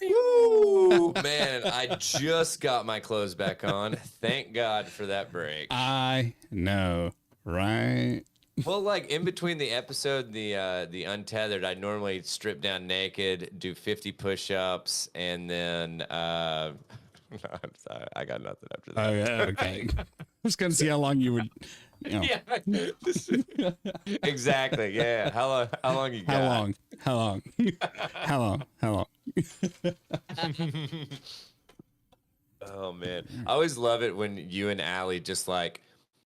Ooh, man, I just got my clothes back on. Thank God for that break. I know, right? Well, like in between the episode, the Untethered, I normally strip down naked, do 50 push-ups, and then I got nothing after that. Oh yeah, okay. I was gonna see how long you would. You know. Yeah, exactly. Yeah. How long you got? How long? Oh man, I always love it when you and Allie just like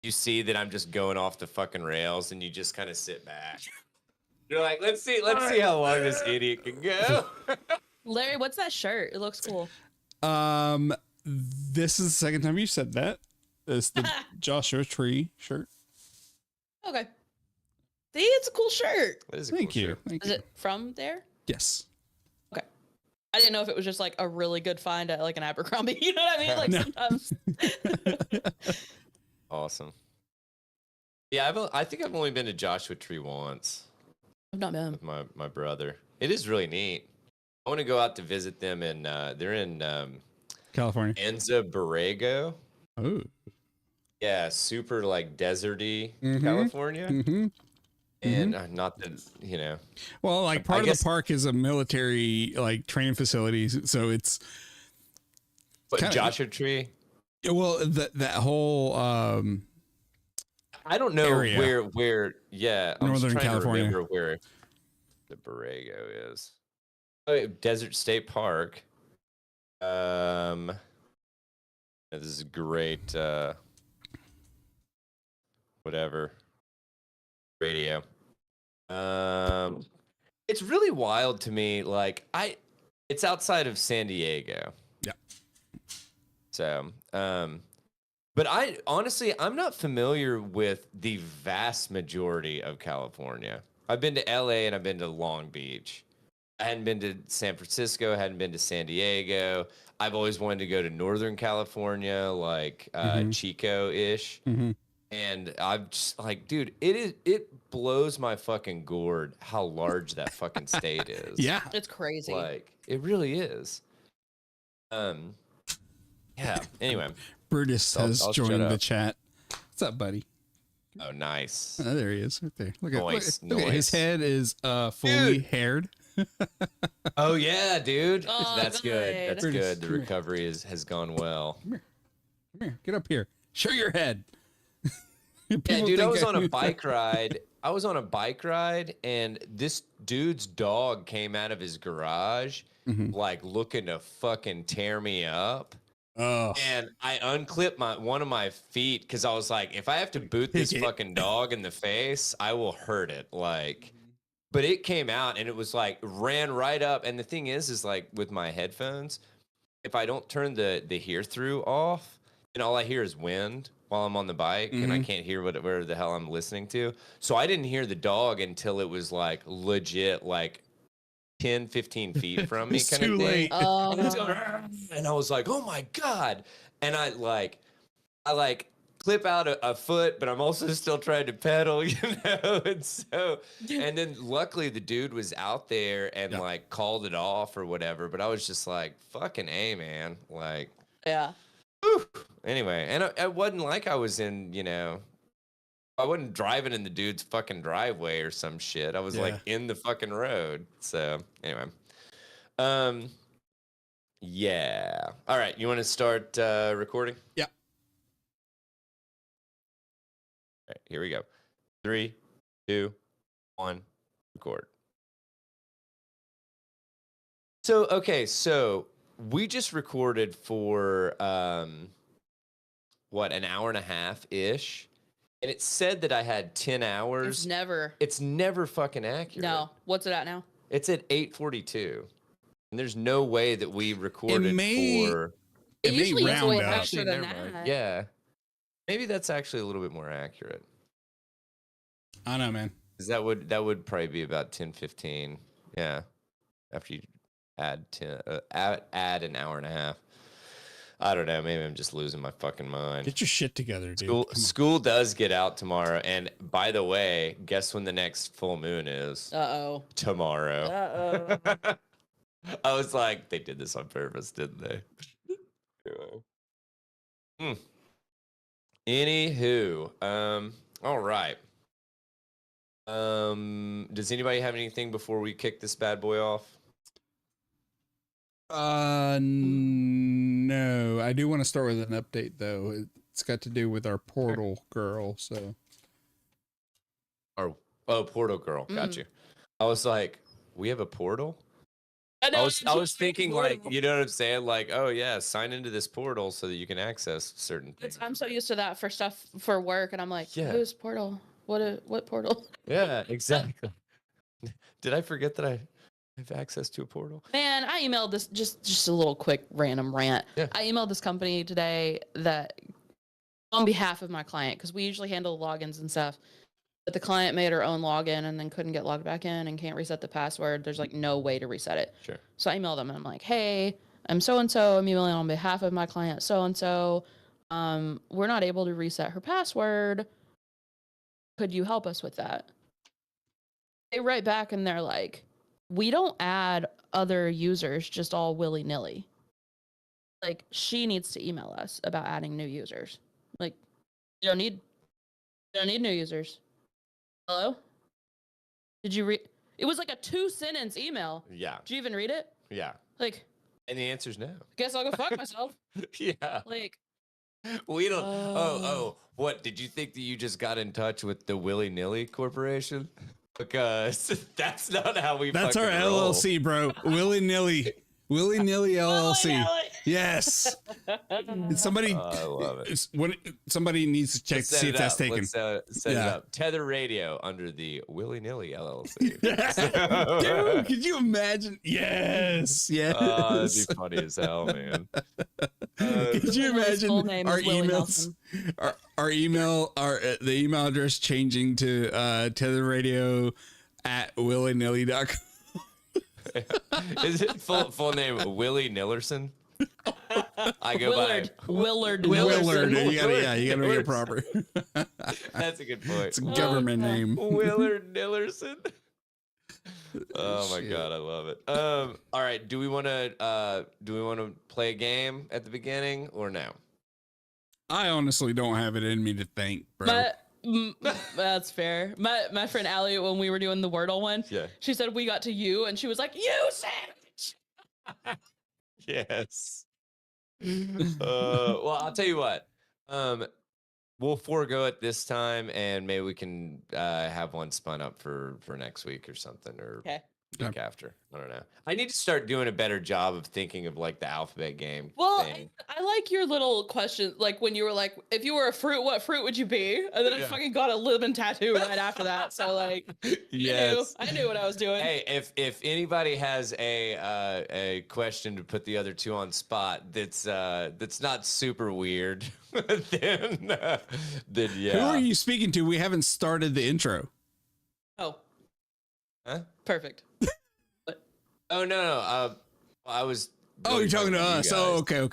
you see that I'm just going off the fucking rails, and you just kind of sit back. You're like, let's see how long this idiot can go. Larry, what's that shirt? It looks cool. This is the second time you said that. It's the Joshua Tree shirt. Okay. See, it's a cool shirt. Thank you. Is it from there? Yes. Okay. I didn't know if it was just like a really good find at like an Abercrombie. You know what I mean? Like sometimes. Awesome. Yeah, I think I've only been to Joshua Tree once. I've not been. With my brother. It is really neat. I want to go out to visit them, and they're in California. Enza Borrego. Oh. Yeah, super like deserty California. And not that, you know. Well, like part of the park is a military like training facility, so it's. But Joshua Tree. Well, that whole. I don't know area. where. Yeah, I'm Northern just trying California. to remember where the Borrego is. Oh, Desert State Park. This is great. Whatever. Radio. It's really wild to me. Like it's outside of San Diego. Yeah. So, but I'm not familiar with the vast majority of California. I've been to LA and I've been to Long Beach. I hadn't been to San Francisco, hadn't been to San Diego. I've always wanted to go to Northern California, like Chico-ish. And I'm just like, dude, it blows my fucking gourd how large that fucking state is. Yeah. It's crazy. Like, it really is. Yeah. Anyway. Brutus has joined the chat. What's up, buddy? Oh, nice. Oh, there he is, right there. Look Nice. at his head is fully haired. Oh yeah, dude. Oh, That's good. That's Brutus, good. The recovery has gone well. Come here. Get up here. Show your head. Yeah, dude, I was on a bike ride. And this dude's dog came out of his garage, like looking to fucking tear me up. Oh. And I unclipped one of my feet because I was like, if I have to boot this fucking dog in the face, I will hurt it. Like, but it came out and it was like ran right up. And the thing is like with my headphones, if I don't turn the hear through off, then all I hear is wind while I'm on the bike, and I can't hear whatever the hell I'm listening to. So I didn't hear the dog until it was like legit, like 10, 15 feet from me kind of thing. And I was like, oh my God. And I clip out a foot, but I'm also still trying to pedal, you know? And then luckily the dude was out there and like called it off or whatever. But I was just like, fucking A, man. Like, yeah. Whew. Anyway, and it wasn't like I was in, you know, I wasn't driving in the dude's fucking driveway or some shit. I was like in the fucking road. So anyway, yeah. All right, you want to start recording? Yeah. All right, here we go. 3, 2, 1, record. So we just recorded for an hour and a half ish, and it said that I had 10 hours. It's never fucking accurate. No. What's it at now? It's at 8:42, and there's no way that we recorded It usually is way up. faster than that. Yeah, maybe that's actually a little bit more accurate. I don't know, man. Because that would probably be about 10:15. Yeah, after you add an hour and a half. I don't know. Maybe I'm just losing my fucking mind. Get your shit together, dude. School does get out tomorrow. And by the way, guess when the next full moon is? Uh-oh. Tomorrow. Uh-oh. I was like, they did this on purpose, didn't they? Anywho, all right. Does anybody have anything before we kick this bad boy off? No. I do want to start with an update though. It's got to do with our portal girl. So. Oh, portal girl. Got you. I was like, we have a portal? I was thinking like, you know what I'm saying? Like, oh yeah, sign into this portal so that you can access certain things. I'm so used to that for stuff for work, and I'm like, who's portal? What portal? Yeah, exactly. Did I forget that I have access to a portal? Man, I emailed this just a little quick random rant. Yeah. I emailed this company today that on behalf of my client, because we usually handle logins and stuff. But the client made her own login and then couldn't get logged back in and can't reset the password. There's like no way to reset it. Sure. So I emailed them and I'm like, hey, I'm so-and-so. I'm emailing on behalf of my client so-and-so. We're not able to reset her password. Could you help us with that? They write back and they're like, we don't add other users just all willy-nilly. Like, she needs to email us about adding new users. Like, you don't need new users. Hello? Did you read? It was like a 2-sentence email. Yeah. Did you even read it? Yeah. Like. And the answer's no. Guess I'll go fuck myself. Yeah. Like. We don't. What? Did you think that you just got in touch with the Willy Nilly Corporation? Because that's not how we. That's our roll. LLC, bro. Willy Nilly LLC. Yes. Somebody. I love it. Somebody needs to check to see if that's taken. Let's set it up. Tether Radio under the Willy Nilly LLC. Dude, could you imagine? Yes. Yes. Oh, that'd be funny as hell, man. Could you imagine our emails? Our email, the email address changing to tetherradio@willynilly.com. Is it full name Willie Nillerson? I go Willard. Willard. You gotta make it proper. That's a good point. It's a government name. Willard Nillerson. Oh my god, I love it. All right, do we want to play a game at the beginning or no? I honestly don't have it in me to think, bro. That's fair. My friend Allie, when we were doing the Wordle one, she said we got to you, and she was like, "You savage." Yes. Well, I'll tell you what. We'll forego it this time, and maybe we can have one spun up for next week or something, or week after. I don't know. I need to start doing a better job of thinking of like the alphabet game. Well, thing. I like your little question, like when you were like, if you were a fruit, what fruit would you be? And then I fucking got a lemon tattoo right after that. So like, yes, I knew what I was doing. Hey, if anybody has a question to put the other two on spot, that's not super weird, then yeah. Who are you speaking to? We haven't started the intro. Oh. Huh? Perfect. Oh no. I was. Oh, you're talking to us. Oh, okay.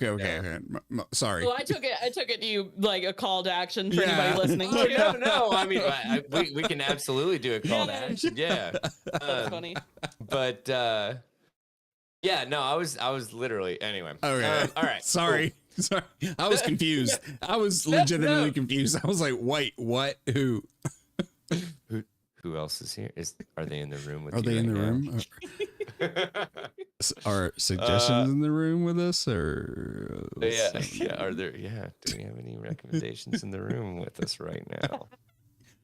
Sorry. Well, I took it you like a call to action for anybody listening. Oh, no. I mean, we can absolutely do a call to action. Yeah. That's funny. But yeah, no, I was literally anyway. Okay. All right. Sorry. Cool. Sorry. I was confused. I was legitimately confused. I was like, wait, what? Who? Who else is here? Are they in the room with you? Are they in the room? Are suggestions in the room with us, or yeah? Are there? Yeah. Do we have any recommendations in the room with us right now?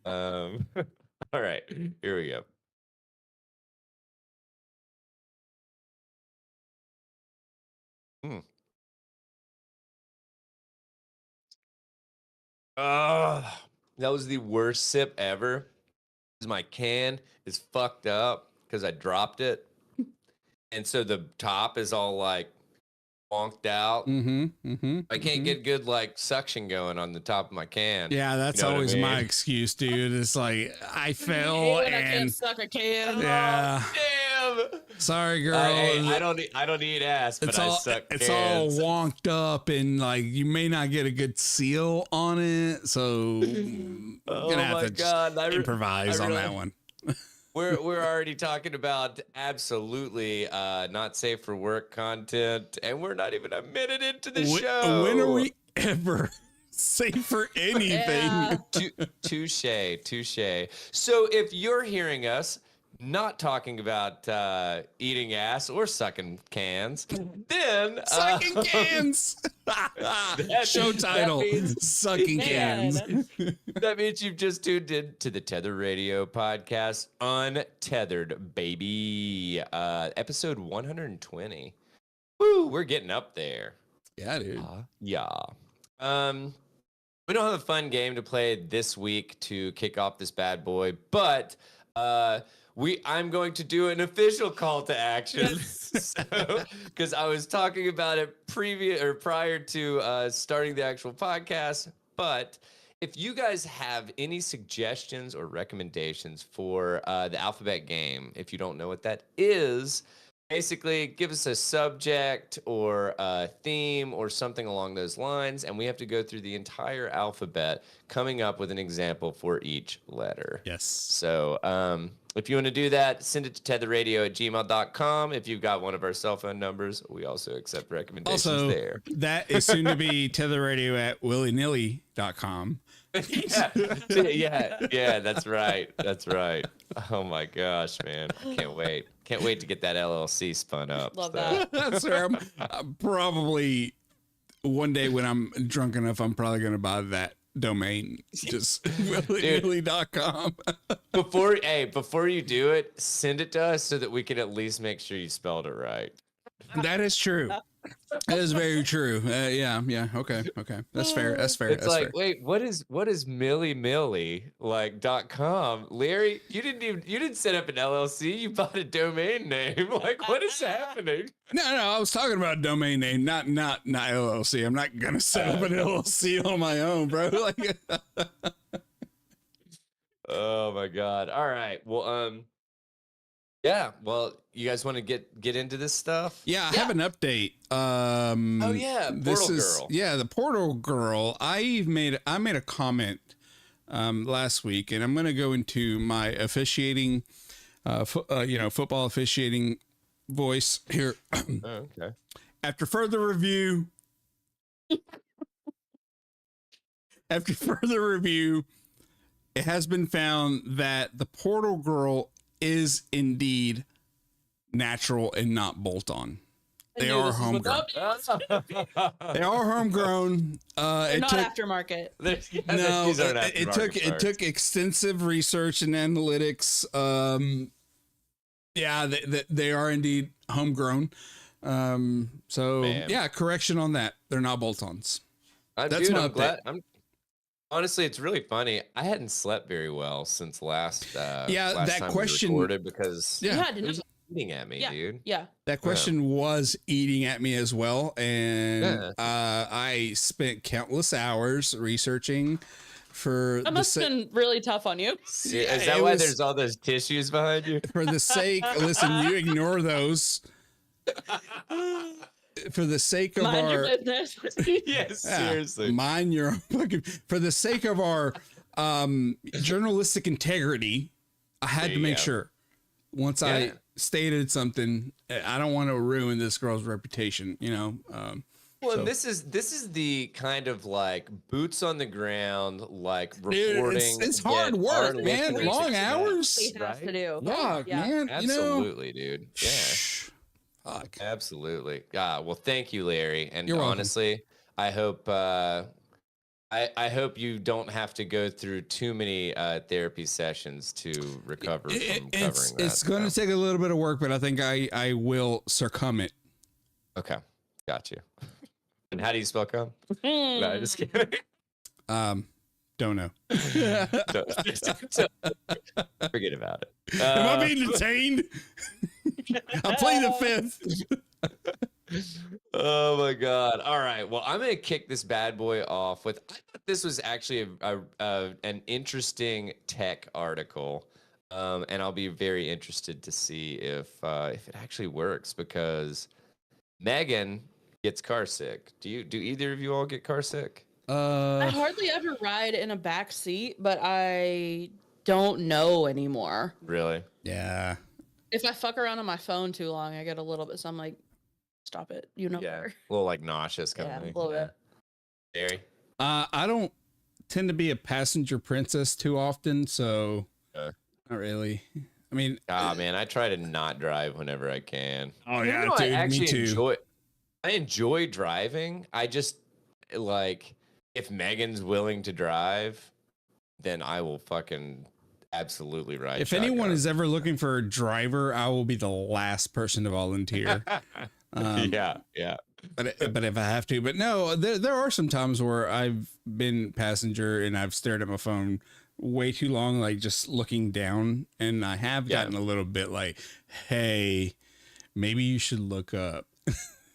All right. Here we go. That was the worst sip ever. My can is fucked up because I dropped it, and so the top is all like wonked out. I can't get good like suction going on the top of my can. Yeah, that's always my excuse, dude. It's like I fell and I can't suck a can. Yeah. Oh, damn. Sorry, girl. I don't need ass, but I suck cans. It's all wonked up, and like you may not get a good seal on it, so oh my god, improvise on that one. We're already talking about absolutely not safe for work content, and we're not even a minute into the show. When are we ever safe for anything? Touche. So if you're hearing us not talking about eating ass or sucking cans, then sucking cans. Show title: Sucking Cans. That means you've just tuned in to the Tether Radio podcast, Untethered, baby. Episode 120. Woo, we're getting up there. Yeah, dude. Yeah. We don't have a fun game to play this week to kick off this bad boy, but I'm going to do an official call to action. Because I was talking about it prior to starting the actual podcast. But if you guys have any suggestions or recommendations for the alphabet game, if you don't know what that is, basically give us a subject or a theme or something along those lines, and we have to go through the entire alphabet, coming up with an example for each letter. Yes. So if you want to do that, send it to tetherradio@gmail.com. If you've got one of our cell phone numbers, we also accept recommendations there. That is soon to be tetherradio@willynilly.com. Yeah, that's right. Oh my gosh, man. Can't wait to get that LLC spun up. Love that. That's where I'm probably one day when I'm drunk enough, I'm probably going to buy that domain. Just willynilly.com. Before you do it, send it to us so that we can at least make sure you spelled it right. That is true. That is very true. Yeah. Okay. That's fair. It's fair. Wait, what is milly like .com? Larry, you didn't set up an LLC. You bought a domain name. Like, what is happening? No, I was talking about domain name, not LLC. I'm not gonna set up an LLC on my own, bro. Like, oh my God. All right. Well, yeah. Well, you guys want to get into this stuff? Yeah, I have an update. Oh yeah, Girl. Yeah, the Portal Girl. I made a comment last week, and I'm going to go into my officiating, football officiating voice here. Okay. After further review, it has been found that the Portal Girl is indeed natural and not bolt-on. They are homegrown. They are homegrown. They're not aftermarket. It took extensive research and analytics. They are indeed homegrown. Correction on that. They're not bolt-ons. I'm glad. Honestly, it's really funny. I hadn't slept very well since last that time question we recorded because it was eating at me, dude. Yeah. That question was eating at me as well, and I spent countless hours researching for. That must have been really tough on you. Yeah, is that why there's all those tissues behind you? For the sake, listen, you ignore those. For the sake of mind your business. Yes, seriously. Mind your fucking. For the sake of our journalistic integrity, I had to make sure. Once I stated something, I don't want to ruin this girl's reputation. Well, this is the kind of like boots on the ground, like reporting. Dude, it's hard work, man. Long hours. He has to do. Yeah, man. Absolutely, dude. Yeah. Fuck. Absolutely. Well, thank you, Larry. And You're honestly, I hope I hope you don't have to go through too many therapy sessions to recover from covering that. It's going to take a little bit of work, but I think I will succumb it. Okay, got you. And how do you spell cum? No, just kidding. Don't know. Forget about it. Am I being detained? I play the fifth. Oh my God. All right. Well, I'm going to kick this bad boy off with, I thought this was actually an interesting tech article. And I'll be very interested to see if it actually works, because Megan gets car sick. Do either of you all get car sick? I hardly ever ride in a back seat, but I don't know anymore. Really? Yeah. If I fuck around on my phone too long, I get a little bit. So I'm like, stop it. You know. Yeah. A little like nauseous kind Yeah, of a thing. little bit. Barry? I don't tend to be a passenger princess too often, so not really. I mean, Man, I try to not drive whenever I can. oh Even yeah, though dude, I actually me too. enjoy driving. I just like if Megan's willing to drive, then I will fucking absolutely ride. If anyone is ever looking for a driver, I will be the last person to volunteer. Yeah. But if I have to, but no, there are some times where I've been passenger and I've stared at my phone way too long, like just looking down, and I have gotten a little bit like, hey, maybe you should look up.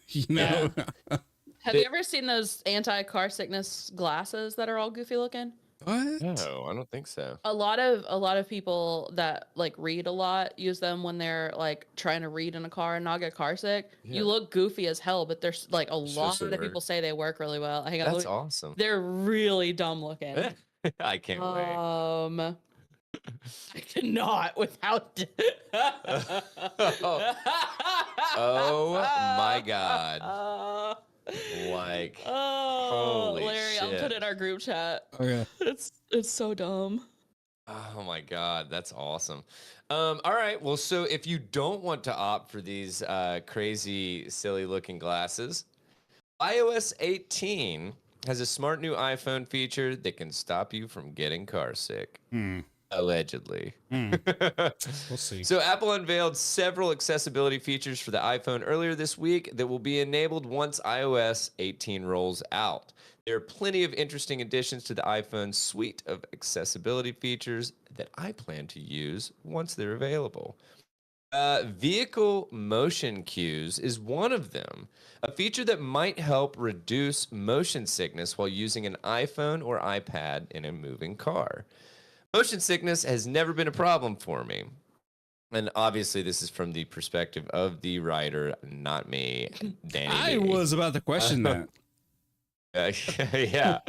You know? Yeah. Have you ever seen those anti-car sickness glasses that are all goofy looking? What? No, I don't think so. A lot of people that like read a lot use them when they're like trying to read in a car and not get car sick. Yeah. You look goofy as hell, but there's like a lot of work. people say they work really well. I think That's awesome. They're really dumb looking. I can't wait. I cannot without. Oh my god. Like, holy Larry, shit. I'll put it in our group chat. Okay. It's so dumb. Oh my god, that's awesome. All right, well, so if you don't want to opt for these crazy, silly looking glasses, iOS 18 has a smart new iPhone feature that can stop you from getting car sick. Allegedly. We'll see. So Apple unveiled several accessibility features for the iPhone earlier this week that will be enabled once iOS 18 rolls out. There are plenty of interesting additions to the iPhone suite of accessibility features that I plan to use once they're available. Vehicle motion cues is one of them, a feature that might help reduce motion sickness while using an iPhone or iPad in a moving car. Motion sickness has never been a problem for me. And obviously, this is from the perspective of the writer, not me, Danny. I was about to question that. Yeah.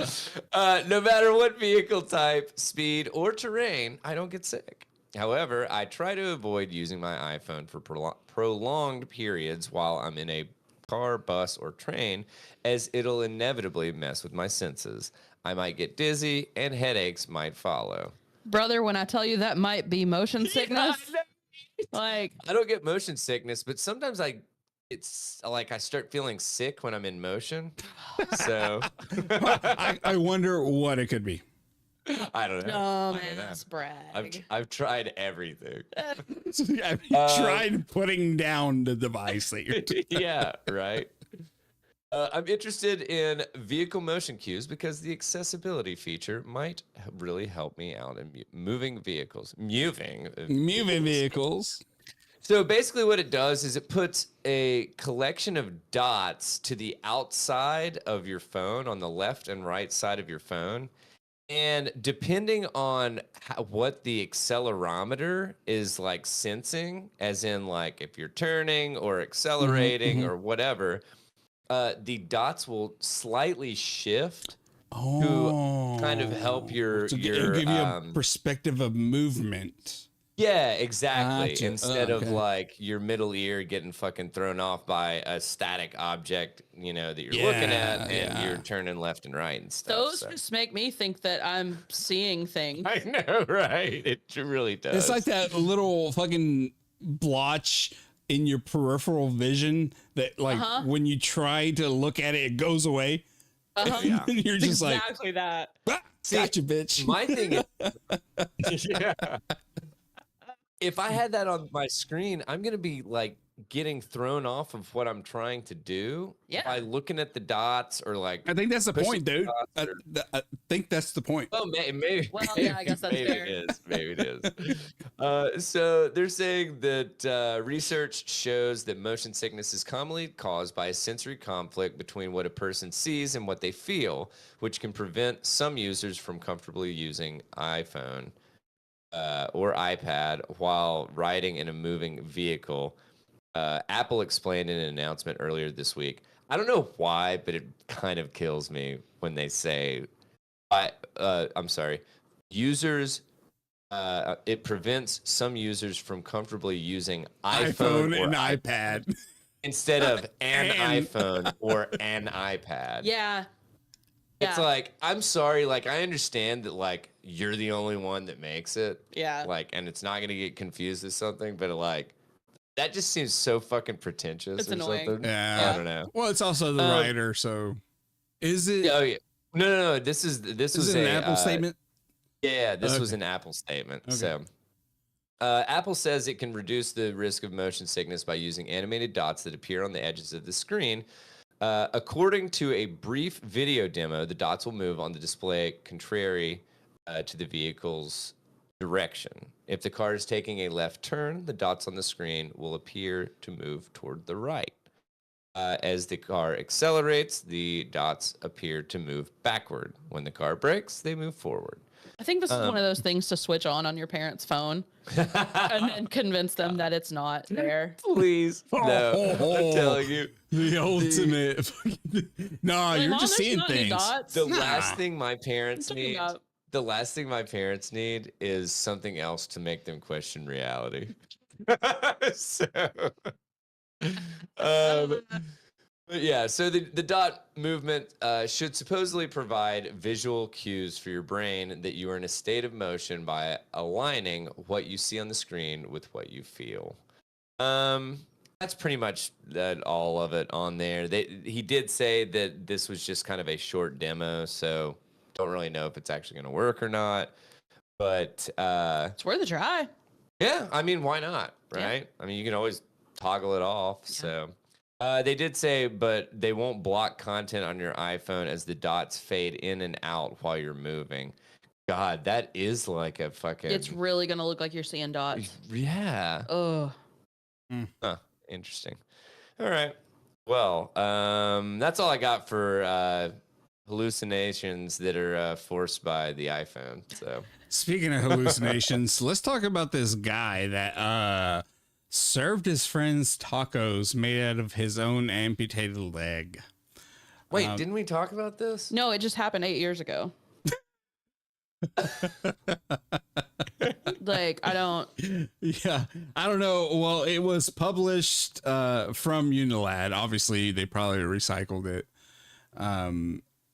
No matter what vehicle type, speed, or terrain, I don't get sick. However, I try to avoid using my iPhone for prolonged periods while I'm in a car, bus, or train, as it'll inevitably mess with my senses. I might get dizzy, and headaches might follow. Brother, when I tell you that might be motion sickness, like I don't get motion sickness, but sometimes it's like I start feeling sick when I'm in motion. So I wonder what it could be. I don't know. dumbass brag. I've tried everything. Have you tried putting down the device that you're doing? Yeah, right. I'm interested in vehicle motion cues because the accessibility feature might really help me out in moving vehicles. Moving vehicles. So basically what it does is it puts a collection of dots to the outside of your phone on the left and right side of your phone. And depending on what the accelerometer is like sensing, as in like if you're turning or accelerating or whatever, the dots will slightly shift to kind of help your give you a perspective of movement. Yeah, exactly. Gotcha. Instead of like your middle ear getting fucking thrown off by a static object, you know, that you're looking at and you're turning left and right and stuff. Those just make me think that I'm seeing things. I know, right? It really does. It's like that little fucking blotch in your peripheral vision that like when you try to look at it, it goes away. Yeah. And you're just exactly that. Ah, gotcha, bitch. My thing is, if I had that on my screen, I'm going to be like getting thrown off of what I'm trying to do by looking at the dots or like. I think that's the point, dude. I think that's the point. Oh, maybe. Well, yeah, I guess that's maybe fair. it is. Maybe it is. So they're saying that research shows that motion sickness is commonly caused by a sensory conflict between what a person sees and what they feel, which can prevent some users from comfortably using iPhone or iPad while riding in a moving vehicle. Apple explained in an announcement earlier this week. I don't know why, but it kind of kills me when they say, I'm sorry, users it prevents some users from comfortably using iPhone or and iPad instead of an iPhone or an iPad. Yeah. It's like, I'm sorry, like, I understand that, like, you're the only one that makes it. Yeah. Like, and it's not going to get confused with something, but, like, that just seems so fucking pretentious. It's or annoying. something. Yeah. I don't know. Well, it's also the writer, so is it? Oh, yeah. No. This was an Apple statement. Yeah, this was an Apple statement. Okay. So, Apple says it can reduce the risk of motion sickness by using animated dots that appear on the edges of the screen. According to a brief video demo, the dots will move on the display contrary to the vehicle's direction. If the car is taking a left turn, the dots on the screen will appear to move toward the right. As the car accelerates, the dots appear to move backward. When the car brakes, they move forward. I think this is one of those things to switch on your parents' phone and then convince them that it's not there. Please. No, I'm telling you. The ultimate. No, Like, you're Mom, just there's seeing not any things. dots. The last thing my parents What are you need. talking about? The last thing my parents need is something else to make them question reality. So, but yeah, so the dot movement should supposedly provide visual cues for your brain that you are in a state of motion by aligning what you see on the screen with what you feel. That's pretty much all of it on there. He did say that this was just kind of a short demo, so don't really know if it's actually going to work or not. But It's worth a try. yeah, I mean, why not, right? Yeah. I mean, you can always toggle it off. Yeah. So they did say, but they won't block content on your iPhone as the dots fade in and out while you're moving. God, that is like a fucking. It's really gonna look like you're seeing dots. Yeah. Oh, Huh. Interesting. All right. Well, that's all I got for hallucinations that are forced by the iPhone. So Speaking of hallucinations, let's talk about this guy that served his friends tacos made out of his own amputated leg. wait, didn't we talk about this? no, it just happened 8 years ago. Like, I don't. Yeah, I don't know. Well, it was published from Unilad. Obviously, they probably recycled it.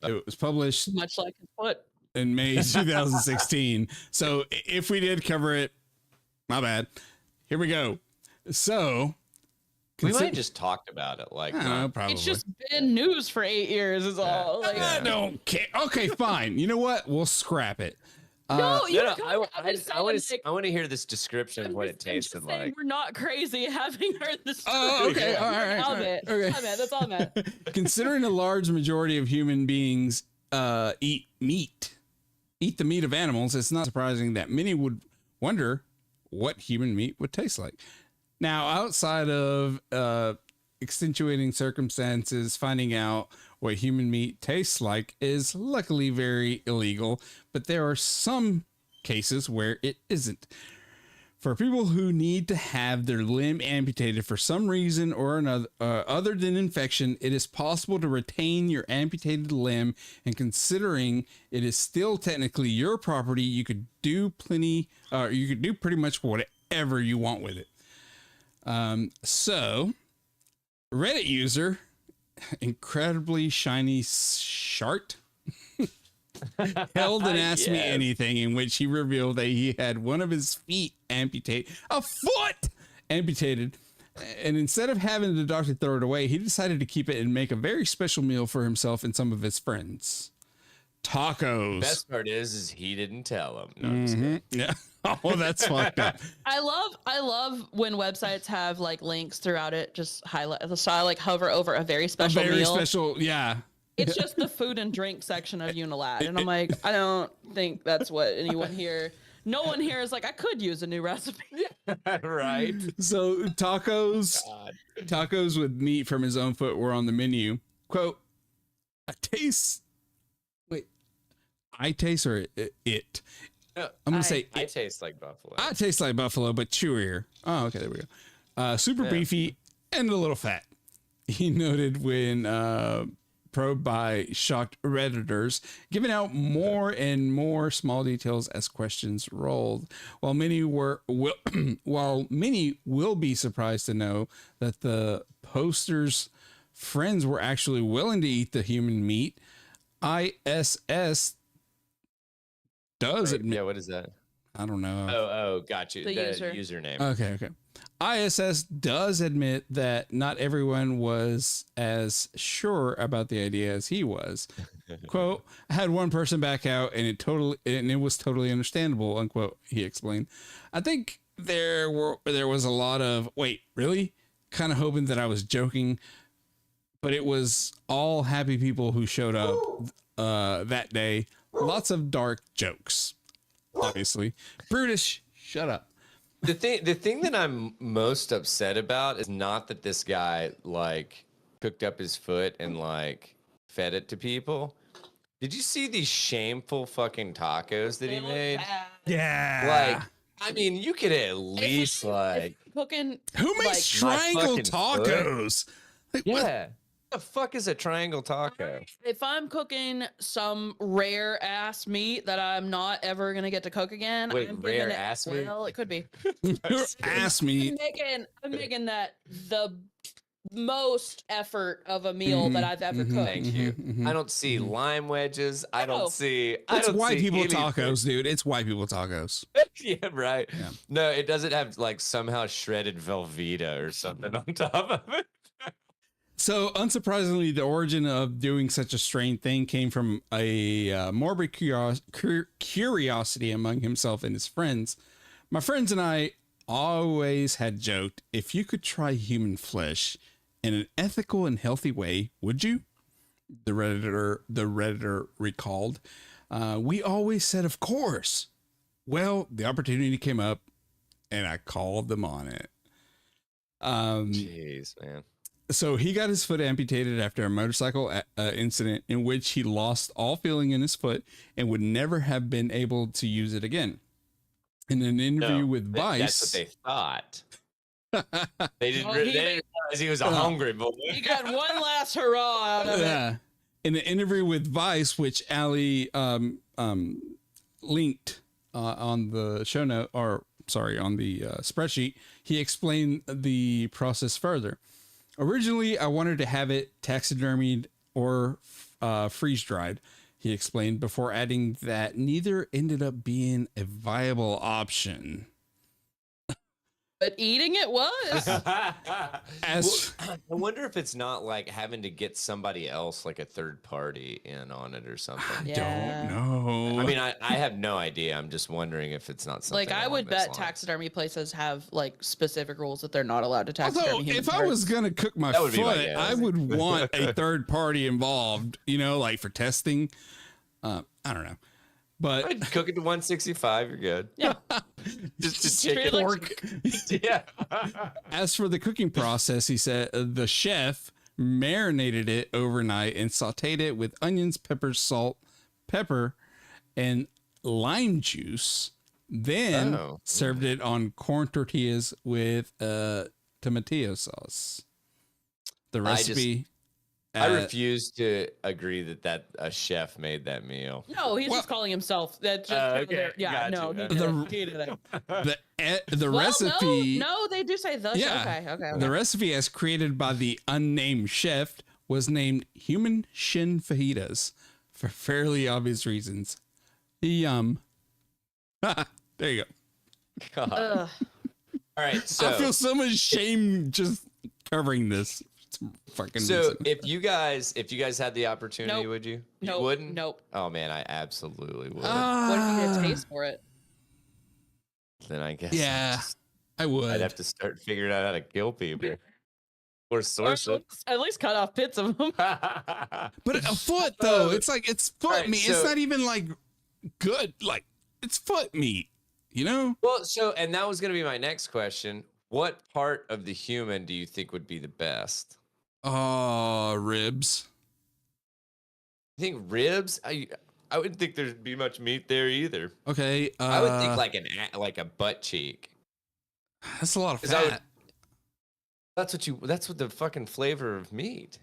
It was published Much like his foot. in May 2016. So if we did cover it, my bad. Here we go. So We might have just talked about it. Like, I don't know, probably. It's just been news for 8 years, is all. Like, I don't care. Okay, fine. You know what? We'll scrap it. no, you no, come I want to hear this description of what it tasted like. We're not crazy having heard this. Oh, okay. All right. All right. Okay. That's all, man. Considering a large majority of human beings eat the meat of animals, it's not surprising that many would wonder what human meat would taste like. Now, outside of extenuating circumstances, finding out what human meat tastes like is luckily very illegal, but there are some cases where it isn't. For people who need to have their limb amputated for some reason or another, other than infection, it is possible to retain your amputated limb, and considering it is still technically your property, you could do pretty much whatever you want with it. So Reddit user incredibly shiny shart held and asked me anything, in which he revealed that he had one of his feet amputated, a foot amputated, and instead of having the doctor throw it away, he decided to keep it and make a very special meal for himself and some of his friends. Tacos. Best part is he didn't tell him. No, I'm just kidding. Yeah. Oh, that's fucked up. I love when websites have like links throughout it. Just highlight the style, like hover over a very special meal. Yeah. It's just the food and drink section of Unilad, and I'm like, I don't think that's what anyone here. No one here is like, I could use a new recipe. Right. So tacos with meat from his own foot were on the menu. Quote, I taste or it. No, I'm gonna say I taste like buffalo. I taste like buffalo, but chewier. Oh, okay, there we go. Super beefy and a little fat. He noted when probed by shocked Redditors, giving out more and more small details as questions rolled. While many will be surprised to know that the poster's friends were actually willing to eat the human meat, ISS does admit. Yeah, what is that? I don't know. Oh, got you. The user. Username. Okay. ISS does admit that not everyone was as sure about the idea as he was. Quote, I had one person back out and it was totally understandable, unquote, he explained. I think there was a lot of, wait, really? Kind of hoping that I was joking, but it was all happy people who showed up that day. Lots of dark jokes, obviously. Brutish, shut up. The thing that I'm most upset about is not that this guy like cooked up his foot and like fed it to people. Did you see these shameful fucking tacos that he made? Yeah. Like, I mean, you could at least like cooking. Who makes triangle tacos? Like, yeah. what? The fuck is a triangle taco? If I'm cooking some rare ass meat that I'm not ever gonna get to cook again, Wait, I'm rare giving it, ass meat? Well, it could be. Ass meat. I'm making that the most effort of a meal that I've ever cooked. Thank you. I don't see lime wedges. I don't see. It's white people anything. tacos, dude. It's white people tacos. Yeah, right. Yeah. No, it doesn't have like somehow shredded Velveeta or something on top of it. So, unsurprisingly, the origin of doing such a strange thing came from a morbid curiosity among himself and his friends. My friends and I always had joked, if you could try human flesh in an ethical and healthy way, would you? The Redditor recalled. We always said, of course. Well, the opportunity came up, and I called them on it. Jeez, man. So he got his foot amputated after a motorcycle incident in which he lost all feeling in his foot and would never have been able to use it again. In an interview with Vice, that's what they thought. They didn't realize he was a hungry boy. He got one last hurrah out of it. In an interview with Vice, which Ali linked on the show note, or sorry, on the spreadsheet, he explained the process further. Originally, I wanted to have it taxidermied or freeze dried, he explained, before adding that neither ended up being a viable option. But eating it was. I wonder if it's not like having to get somebody else, like a third party, in on it or something. Yeah. Don't know. I mean, I have no idea. I'm just wondering if it's not something. Like, I would bet taxidermy places have like specific rules that they're not allowed to taxidermy. Although, human if I parts. was gonna cook my foot, I would want a third party involved. You know, like for testing. I don't know. But I'd cook it to 165. You're good. Yeah. just chicken pork. Yeah. As for the cooking process, he said the chef marinated it overnight and sauteed it with onions, peppers, salt, pepper, and lime juice. Then served it on corn tortillas with tomatillo sauce. The recipe. I refuse to agree that a chef made that meal. No, he's just calling himself. That's just okay. Yeah, Got no. you. The recipe. No, they do say the. Yeah. Okay. The recipe, as created by the unnamed chef, was named human shin fajitas for fairly obvious reasons. Yum. There you go. All right, so I feel so much shame just covering this. Fucking so if you guys had the opportunity, Nope. would you? Nope. You wouldn't? Nope. Oh man, I absolutely would. What if you get a taste for it? Then I guess Yeah, I would. I'd have to start figuring out how to kill people or source it. At least cut off bits of them. But a foot though, it's like it's foot Right, meat. It's not even like good. Like it's foot meat. You know? Well, and that was going to be my next question. What part of the human do you think would be the best? Ribs. I think ribs. I wouldn't think there'd be much meat there either. Okay. I would think like a butt cheek. That's a lot of fat. That's what the fucking flavor of meat.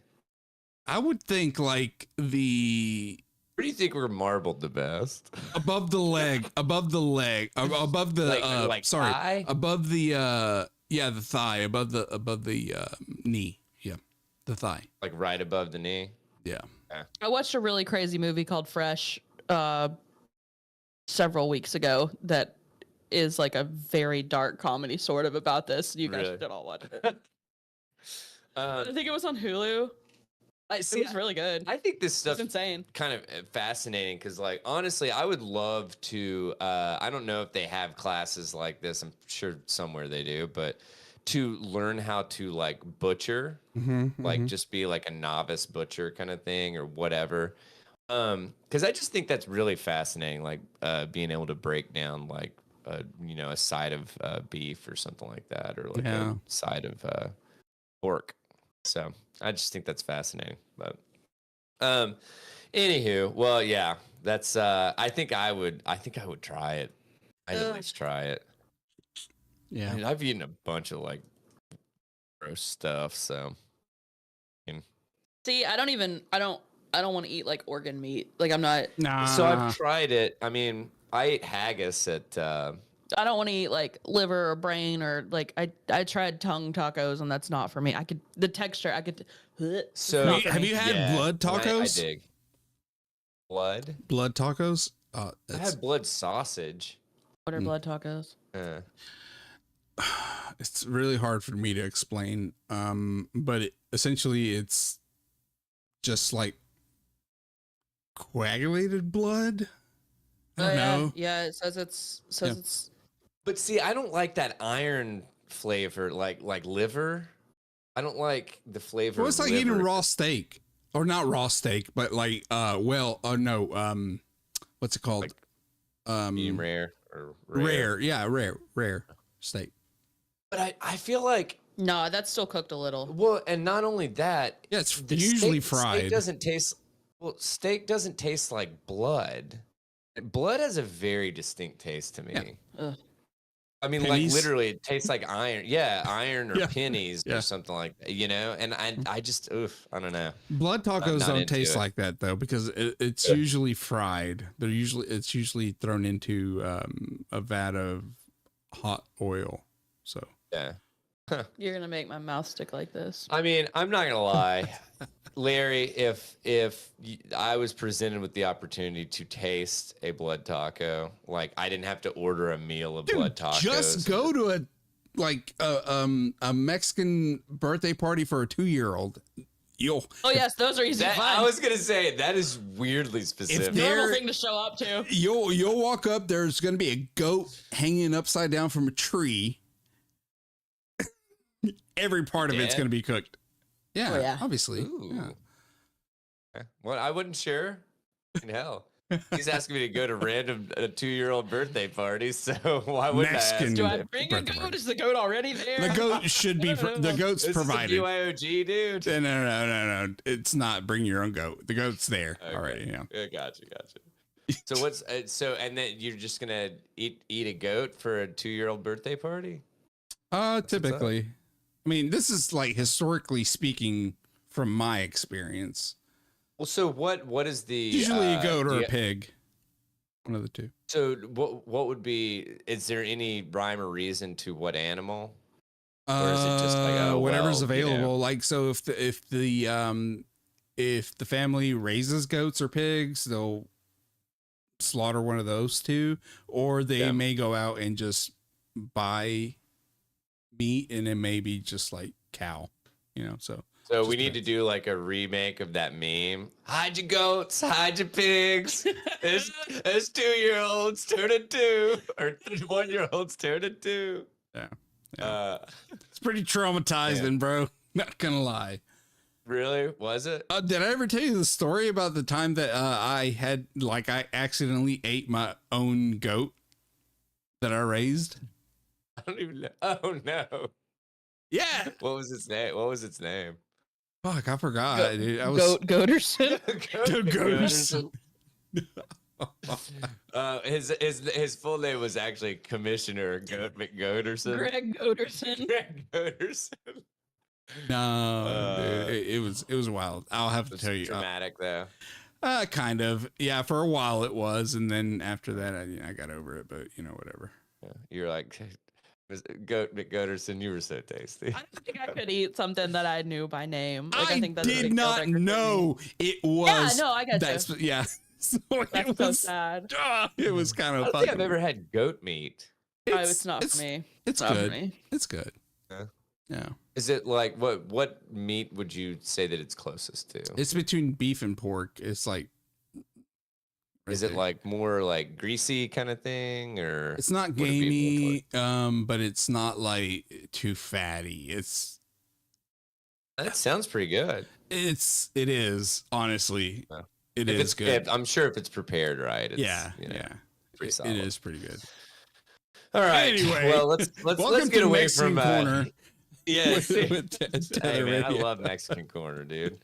I would think like the Where do you think we're marbled the best? above the leg, above the thigh? above the the thigh, above the knee. Yeah. The thigh. Like right above the knee? Yeah. I watched a really crazy movie called Fresh several weeks ago that is like a very dark comedy sort of about this. You guys should all watch it. I think it was on Hulu. It was really good. I think this stuff's insane. Kind of fascinating because, like, honestly, I would love to. I don't know if they have classes like this. I'm sure somewhere they do, but to learn how to like butcher, like just be like a novice butcher kind of thing or whatever. Because I just think that's really fascinating, like being able to break down like a side of beef or something like that, or like a side of pork. So I just think that's fascinating. But anywho, well, yeah, that's I think I would try it. I'd at least try it. Yeah. I mean, I've eaten a bunch of like gross stuff, so See, I don't want to eat like organ meat. Like I'm not. Nah. So I've tried it. I mean, I ate haggis at I don't want to eat like liver or brain or like I tried tongue tacos and that's not for me. The texture I could. So have you had blood tacos? I dig blood tacos. I had blood sausage. What are blood tacos? It's really hard for me to explain. But essentially it's just like coagulated blood. I don't know. Yeah, it says it's. But see, I don't like that iron flavor, like liver. I don't like the flavor. Well, it's like eating raw steak, or not raw steak, but like what's it called? Like, medium rare or rare steak. But I feel like No, that's still cooked a little. well, and not only that, yeah, it's usually fried. Steak doesn't taste like blood. Blood has a very distinct taste to me. Yeah. I mean, pennies? like literally, it tastes like iron. Yeah, iron or Yeah. pennies or something like that, And I just, I don't know. Blood tacos don't taste like that though, because it's usually fried. It's usually thrown into a vat of hot oil. So Yeah. You're gonna make my mouth stick like this. I mean, I'm not gonna lie, Larry. If I was presented with the opportunity to taste a blood taco, like I didn't have to order a meal of blood tacos. Just go to a Mexican birthday party for a 2-year-old. Oh yes, those are easy to find. I was gonna say that is weirdly specific. Normal thing to show up to. You'll walk up. There's gonna be a goat hanging upside down from a tree. Every part of it's going to be cooked. Yeah, yeah. Obviously. Yeah. Well, I wouldn't share. Hell, he's asking me to go to random 2-year-old birthday parties, so why wouldn't Mexican I ask? Do I bring a goat? Is the goat already there? The goat should be. The goat's This provided. Is a BYOG, dude. No. It's not. Bring your own goat. The goat's there already. Yeah. Gotcha. So what's and then you're just gonna eat a goat for a 2-year-old birthday party? Typically. I mean, this is like historically speaking from my experience. Well, so what is the usually a goat or a pig, one of the two. So what would be? Is there any rhyme or reason to what animal? Or is it just like whatever's available? Like, so if the family raises goats or pigs, they'll slaughter one of those two, or they may go out and just buy meat, and it may be just like cow, so we need to do like a remake of that meme. Hide your goats, hide your pigs. As 2-year-olds turn it 2, or 1-year-olds turn it 2. Yeah. It's pretty traumatizing, bro. Not gonna lie. Really? Was it? Did I ever tell you the story about the time that I accidentally ate my own goat that I raised? I don't even know. Oh no. Yeah. What was its name? Fuck, I forgot. Goaterson. Goaterson. His full name was actually Commissioner McGoaterson. Greg Goaterson. Greg Goaterson. No, dude, it was wild. I'll have to tell you. Dramatic though. Kind of. Yeah, for a while it was, and then after that, I got over it. But whatever. Yeah. You're like, McGoderson, you were so tasty. I don't think I could eat something that I knew by name. Like, I think that's a did big deal not breaker for know me. it was. Yeah, no, I got that's you. yeah. So That's it so was sad. It was kind I of. don't think I've ever had goat meat. It's not for me. It's not good. for me. It's good. Yeah. Yeah. Is it like what meat would you say that it's closest to? It's between beef and pork. It's like. Is it like more like greasy kind of thing, or It's not would it be gamey, but it's not like too fatty. that sounds pretty good. It is honestly. Yeah. It If is it's good. I'm sure if it's prepared right, it's, Yeah. pretty It solid. is pretty good. All right. Anyway, well, let's welcome get to away Mexican from corner. Yeah. with Hey, Tether man, I Radio. love Mexican corner, dude.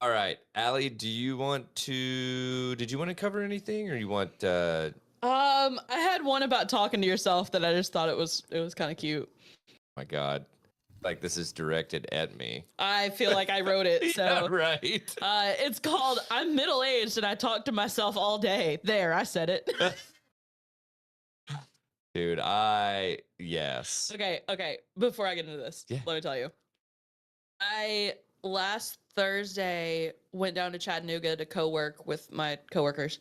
All right, Allie, did you want to cover anything, or you want I had one about talking to yourself that I just thought it was kind of cute. my God, like this is directed at me. I feel like I wrote it. So Yeah, right. it's called "I'm middle-aged and I talk to myself all day." There, I said it. Dude, yes. Okay. Before I get into this, Yeah. let me tell you. I last Thursday went down to Chattanooga to co-work with my coworkers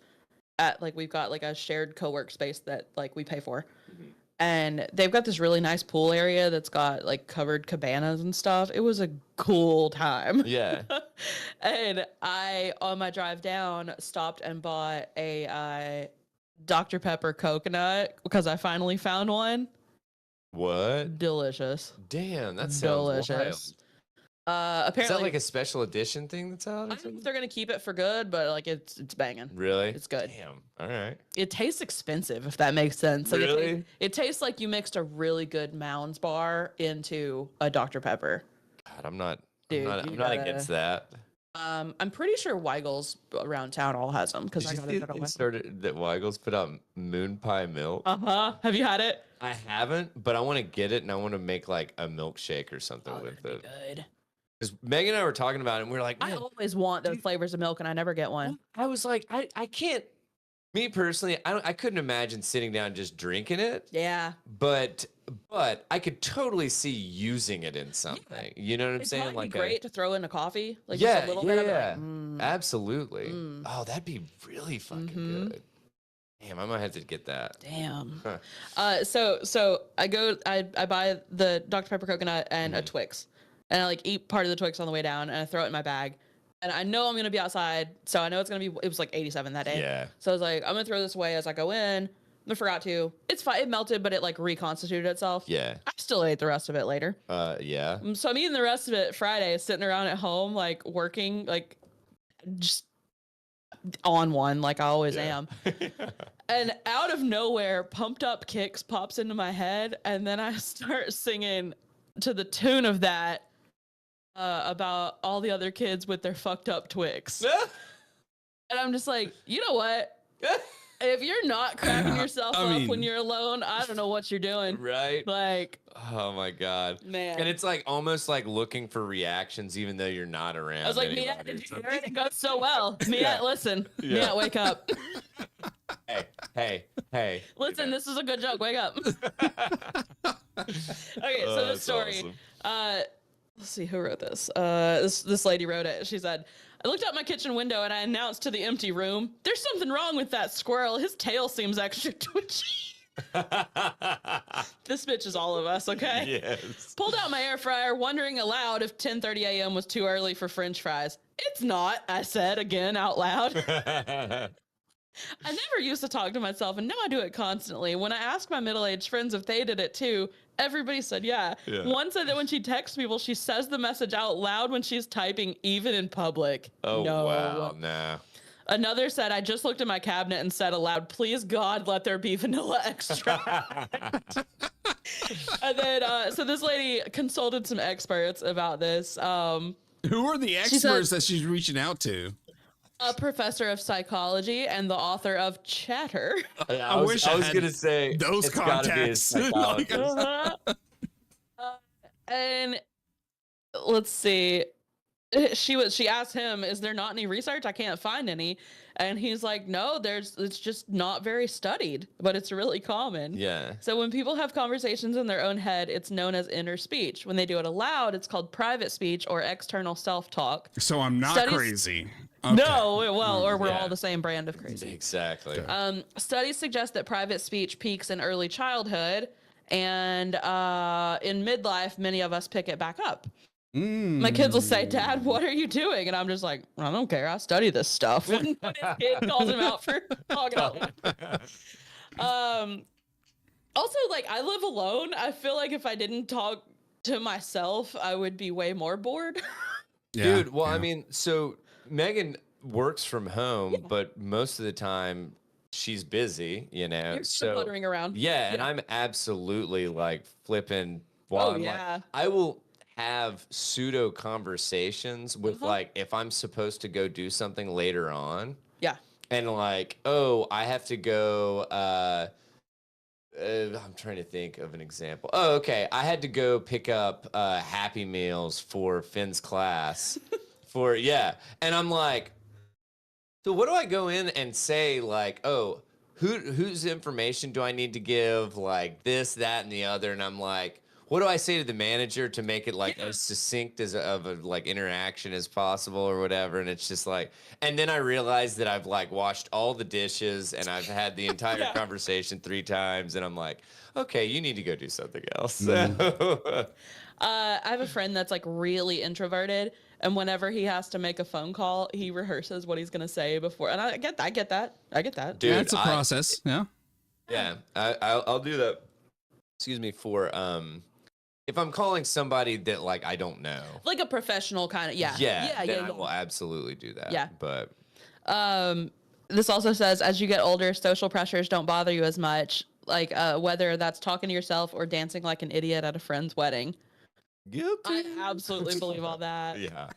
at we've got like a shared co-work space that like we pay for. Mhm. And they've got this really nice pool area that's got like covered cabanas and stuff. It was a cool time. Yeah. And I, on my drive down, stopped and bought a Dr. Pepper coconut because I finally found one. What? Delicious. Damn, that sounds Delicious. Apparently, Is that like a special edition thing that's out? I don't know if they're gonna keep it for good, but like it's banging. Really? It's good. Damn. All right. It tastes expensive, if that makes sense. Like Really? it tastes like you mixed a really good Mounds bar into a Dr. Pepper. God, I'm not Dude, I'm you not gotta- against that. I'm pretty sure Weigel's around town all has them because Did I you got see it at a they Weigel's. started that Weigel's put out moon pie milk? Have you had it? I haven't, but I want to get it and I want to make like a milkshake or something with that'd it. be good. Because Megan and I were talking about it and we were like, I man, always want those flavors of milk and I never get one. I was like, I can't. Me personally, I couldn't imagine sitting down and just drinking it. Yeah. But I could totally see using it in something. You know what I'm It'd saying? probably Like be great to throw in a coffee. Like yeah, just a little bit of it. yeah, Like, mm. absolutely. Mm. Oh, that'd be really fucking Mhm. good. Damn, I might have to get that. Damn. Huh. So I buy the Dr. Pepper coconut and a Twix, and I like eat part of the Twix on the way down, and I throw it in my bag, and I know I'm gonna be outside, so I know it's gonna be. It was like 87 that day. Yeah. So I was like, I'm gonna throw this away as I go in. I forgot to. It's fine. It melted, but it like reconstituted itself. Yeah. I still ate the rest of it later. Yeah. So I'm eating the rest of it Friday, sitting around at home, like working, like just on one, like I always Yeah. am. And out of nowhere, Pumped Up Kicks pops into my head, and then I start singing to the tune of that about all the other kids with their fucked up Twix. And I'm just like, you know what? If you're not cracking yourself up when you're alone, I don't know what you're doing. Right? Like, Oh my god. man. And it's like almost like looking for reactions even though you're not around. I was like, anybody Mia, or did you something. hear it? It goes so well. Mia, Yeah. listen. Yeah. Mia, wake up. Hey. Listen, this is a good joke. Wake up. Okay, so this story. Let's see who wrote this. This lady wrote it. She said, I looked out my kitchen window and I announced to the empty room, there's something wrong with that squirrel. His tail seems extra twitchy. This bitch is all of us, okay? Yes. Pulled out my air fryer, wondering aloud if 10:30 a.m. was too early for French fries. It's not, I said again out loud. I never used to talk to myself, and now I do it constantly. When I ask my middle-aged friends if they did it too, everybody said yeah. One said that when she texts people, she says the message out loud when she's typing, even in public. Oh, No. wow. Nah. Another said, I just looked at my cabinet and said aloud, please God, let there be vanilla extract. And then, so this lady consulted some experts about this. Who are the experts that she's reaching out to? A professor of psychology and the author of Chatter. I was had gonna say those it's gotta be a contacts. psychologist. And let's see. She asked him, is there not any research? I can't find any. And he's like, no, it's just not very studied, but it's really common. Yeah. So when people have conversations in their own head, it's known as inner speech. When they do it aloud, it's called private speech or external self-talk. So I'm not crazy. Okay. No, well, or we're Yeah. all the same brand of crazy. Exactly. Studies suggest that private speech peaks in early childhood, and in midlife, many of us pick it back up. My kids will say, Dad, what are you doing? And I'm just like, I don't care. I study this stuff. When his kid calls him out for talking out loud. Also, like, I live alone. I feel like if I didn't talk to myself, I would be way more bored. Dude, well, I mean, so Megan works from home, but most of the time she's busy, you know. You're so fluttering around. Yeah, and I'm absolutely like flipping while I'm like, I will have pseudo conversations with like if I'm supposed to go do something later on. Yeah. And like, oh, I have to go I'm trying to think of an example. Oh, okay. I had to go pick up Happy Meals for Finn's class and I'm like, so what do I go in and say like, oh, whose information do I need to give? Like this, that, and the other. And I'm like, what do I say to the manager to make it like as succinct as of a like interaction as possible or whatever? And it's just like, and then I realized that I've like washed all the dishes and I've had the entire conversation 3 times. And I'm like, okay, you need to go do something else. I have a friend that's like really introverted, and whenever he has to make a phone call, he rehearses what he's gonna say before. And I get that. Dude, that's a process. Yeah, I'll do that. Excuse me for if I'm calling somebody that like I don't know, like a professional kind of I will absolutely do that. Yeah, but this also says as you get older, social pressures don't bother you as much. Like whether that's talking to yourself or dancing like an idiot at a friend's wedding. Guilty. I absolutely believe all that. Yeah.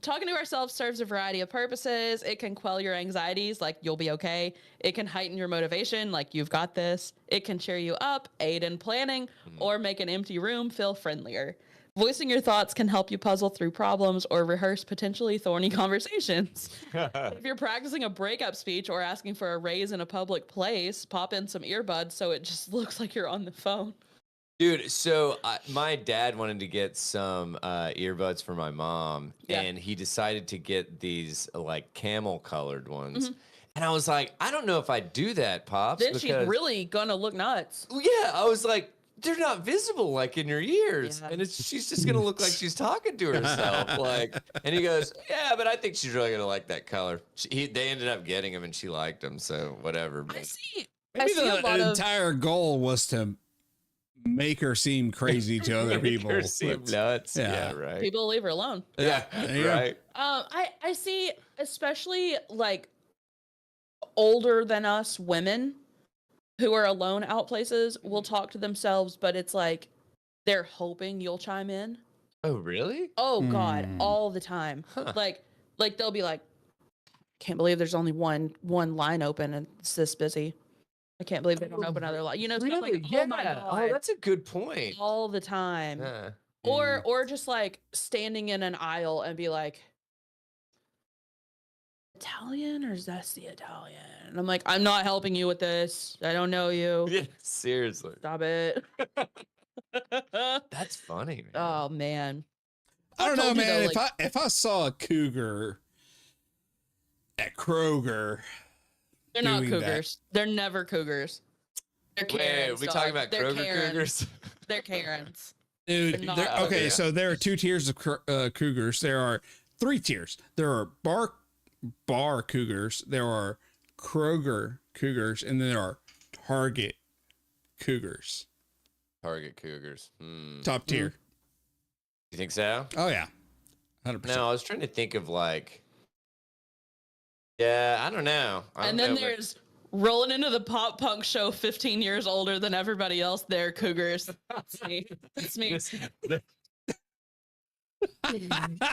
Talking to ourselves serves a variety of purposes. It can quell your anxieties, like you'll be okay. It can heighten your motivation, like you've got this. It can cheer you up, aid in planning, or make an empty room feel friendlier. Voicing your thoughts can help you puzzle through problems or rehearse potentially thorny conversations. If you're practicing a breakup speech or asking for a raise in a public place, pop in some earbuds so it just looks like you're on the phone. Dude, so my dad wanted to get some earbuds for my mom, and he decided to get these like camel colored ones. And I was like, I don't know if I'd do that, Pops. Then she's really gonna look nuts. Yeah, I was like, they're not visible like in your ears, and she's just gonna look like she's talking to herself. Like, and he goes, yeah, but I think she's really gonna like that color. They ended up getting them, and she liked them, so whatever. But I see Maybe a lot of entire goal was to make her seem crazy to other people. Make her seem nuts. Yeah, right. people leave her alone. Yeah, right. I see, especially like older than us women who are alone out places will talk to themselves, but it's like they're hoping you'll chime in. Oh, really? Oh God, all the time. Like they'll be like, can't believe there's only one line open and it's this busy. I can't believe they don't open another line. You know, stuff like, oh my God. Oh, that's a good point. All the time. Or just like standing in an aisle and be like, Italian or zesty Italian? And I'm like, I'm not helping you with this. I don't know you. Yeah, seriously. Stop it. That's funny, man. Oh man. I don't know, man. Though, if I saw a cougar at Kroger, they're not cougars. They're never cougars. They're Karens. Wait, are we talking about Kroger cougars? They're Karens. Dude, okay, so there are 2 tiers of cougars. There are 3 tiers. There are bar cougars. There are Kroger cougars, and then there are Target cougars. Target cougars. Top tier. You think so? Oh yeah, 100%. No, I was trying to think of like. Yeah, I don't know. And then there's rolling into the pop punk show 15 years older than everybody else. They're cougars. That's me. That's me.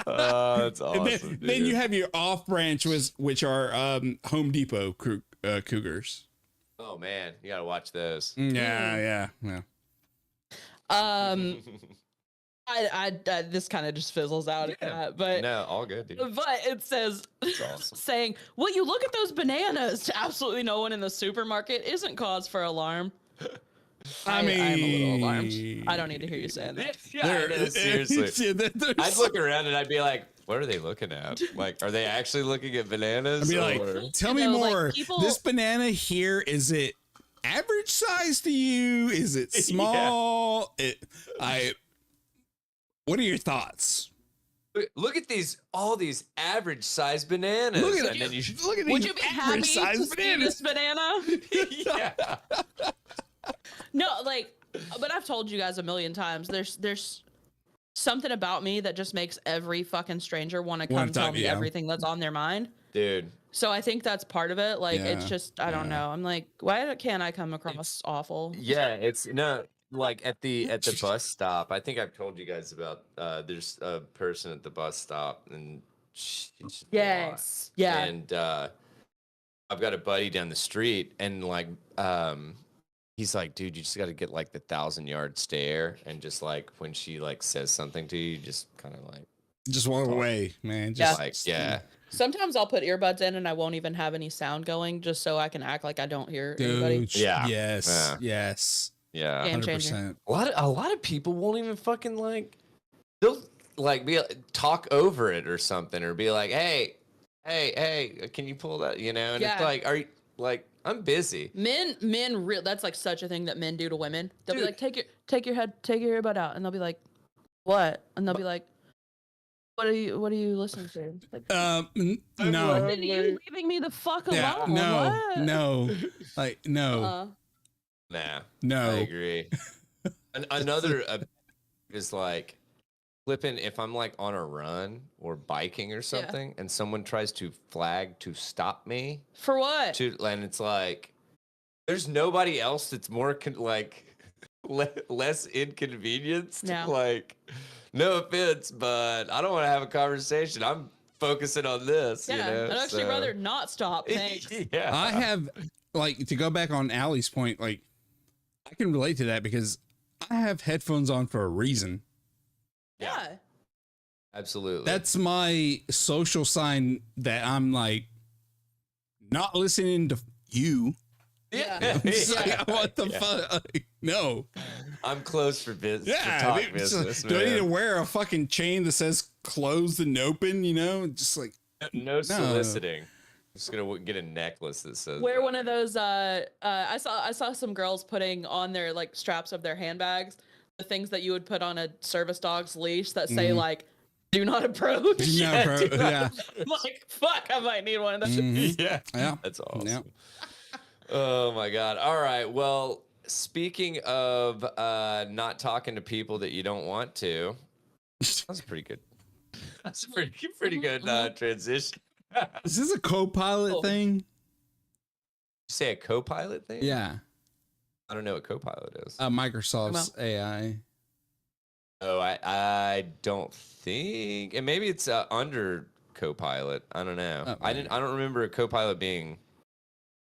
Oh, that's awesome. Then you have your off branch, which are Home Depot cougars. Oh man, you gotta watch those. Yeah. This kind of just fizzles out at that, but no, all good, dude. But it says Awesome. saying, "Will you look at those bananas?" To absolutely no one in the supermarket isn't cause for alarm. I mean, I'm a little alarmed. I don't need to hear you saying that. Yeah, no, seriously. There's I'd look around and I'd be like, what are they looking at? Like, are they actually looking at bananas? I'd be or- like, tell me know, like, more. people- This banana here, is it average size to you? Is it small? What are your thoughts? Look at all these average sized bananas. Look at And then you Look at Would these you be happy average to size see bananas. this banana? yeah. No, like, but I've told you guys a million times. There's something about me that just makes every fucking stranger want to come tell me everything that's on their mind. Dude. So I think that's part of it. Like, it's Yeah, just, I don't know. I'm like, why can't I come across awful? Yeah, it's no like at the bus stop. I think I've told you guys about there's a person at the bus stop and she's Yes. Yeah. And I've got a buddy down the street and like he's like, dude, you just got to get like the 1,000-yard stare and just like when she like says something to you, just kind of like Just walk away, man. Just like yeah. Sometimes I'll put earbuds in and I won't even have any sound going just so I can act like I don't hear anybody. Dude, Yeah. yes, yes. Yeah. Game 100%. changer. A lot of people won't even fucking like they'll like talk over it or something or be like, hey, can you pull that? You know, and it's like, are you like I'm busy. Men that's like such a thing that men do to women. They'll be Dude. like, take your earbud out, and they'll be like, what? And they'll be like, what are you listening to? Like, No. are you leaving me the fuck alone? Yeah, What? no. Like, no. Nah, No. I agree. Another is like flipping if I'm like on a run or biking or something, and someone tries to flag to stop me. For what? And it's like there's nobody else that's more less inconvenienced. No. Like, no offense, but I don't want to have a conversation. I'm focusing on this. Yeah, you know? I'd actually rather not stop. Thanks. Yeah, I have, like, to go back on Allie's point, like, I can relate to that because I have headphones on for a reason. Yeah. Absolutely. That's my social sign that I'm like not listening to you. Yeah. It's like, what the fuck? Like, no. I'm closed for business. Yeah. For talk dude, business, do I need to man. wear a fucking chain that says closed and open? You know, just like No soliciting. I'm just gonna get a necklace that says. Wear one of those. I saw some girls putting on their like straps of their handbags the things that you would put on a service dog's leash that say like, "Do not approach." yeah, bro, yeah. I'm like, fuck, I might need one of those. Yeah, Yeah. that's awesome. Yeah. Oh my god! All right. Well, speaking of not talking to people that you don't want to, that's pretty good. That's a pretty good transition. Is this a co-pilot Cool. thing? You say a co-pilot thing? Yeah. I don't know what co-pilot is. Microsoft's AI. Oh, I don't think, and maybe it's under co-pilot. I don't know. Oh, I don't remember a co-pilot being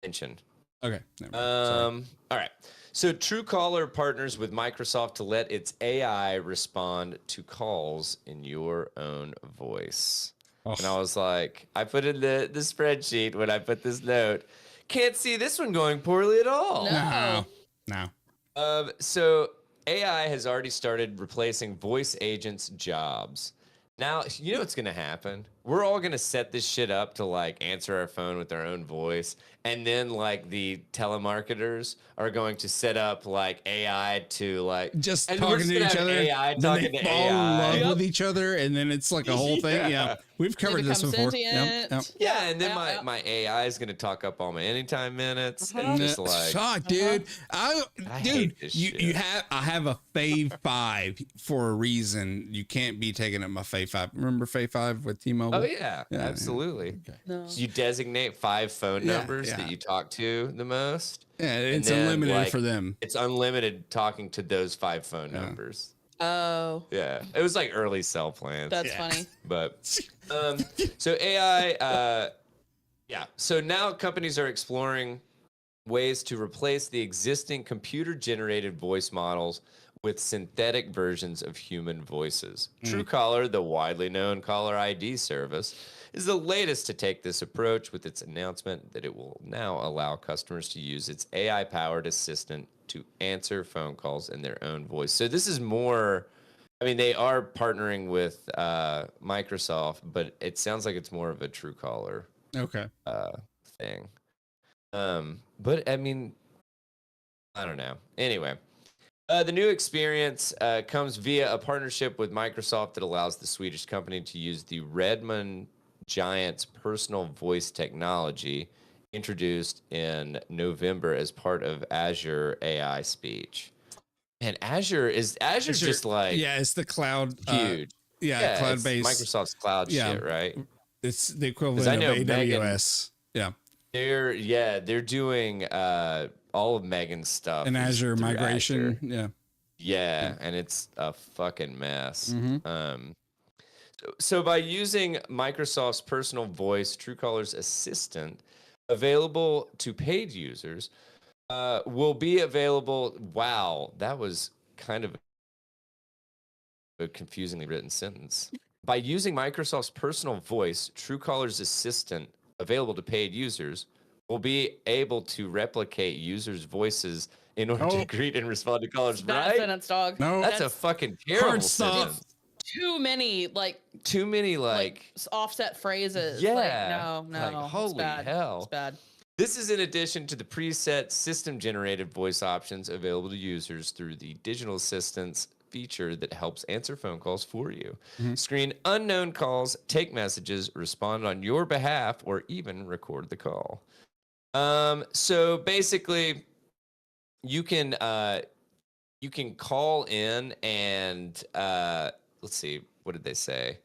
mentioned. Okay. Never mind. Sorry. All right. So Truecaller partners with Microsoft to let its AI respond to calls in your own voice. Oh. And I was like, I put in the spreadsheet when I put this note. Can't see this one going poorly at all. No. No. So AI has already started replacing voice agents' jobs. Now, you know what's going to happen? We're all going to set this shit up to like answer our phone with our own voice. And then like the telemarketers are going to set up like AI to like Just and we're talking to gonna each have other. AI then talking they to fall in AI. love with each other, and then it's like a whole thing. Yeah. We've covered this become before. sentient. Yep. Yeah, and then Yeah, my AI is going to talk up all my anytime minutes. Uh-huh. And just like, Fuck, dude. I hate this shit. I have a Fave 5 for a reason. You can't be taking up my Fave 5. Remember Fave 5 with T-Mobile? oh yeah, Yeah, absolutely. Okay. No. So you designate 5 phone Yeah, numbers yeah. that you talk to the most. Yeah, it's then, unlimited like, for them. It's unlimited talking to those 5 phone Yeah. numbers. Oh, Yeah, it was like early cell plans. that's funny. But so AI, yeah. So now companies are exploring ways to replace the existing computer-generated voice models with synthetic versions of human voices. Truecaller, the widely known caller ID service, is the latest to take this approach with its announcement that it will now allow customers to use its AI-powered assistant to answer phone calls in their own voice. So this is more, I mean, they are partnering with Microsoft, but it sounds like it's more of a Truecaller thing. But I mean, I don't know. Anyway, the new experience comes via a partnership with Microsoft that allows the Swedish company to use the Redmond Giant's personal voice technology introduced in November as part of Azure AI Speech. And Azure just like it's the cloud huge. Cloud based Microsoft's cloud shit, right? It's the equivalent of AWS. They're doing all of Megan's stuff and Azure migration. Yeah, and it's a fucking mess. So by using Microsoft's personal voice, Truecaller's assistant, available to paid users, will be available. Wow, that was kind of a confusingly written sentence. By using Microsoft's personal voice, Truecaller's assistant, available to paid users, will be able to replicate users' voices in order to greet and respond to callers. Bad right? sentence, dog. No, that's a fucking terrible sentence. Too many offset phrases. Yeah. No. Holy hell. It's bad. This is in addition to the preset system-generated voice options available to users through the digital assistants feature that helps answer phone calls for you, screen unknown calls, take messages, respond on your behalf, or even record the call. So basically, you can call in and let's see, what did they say?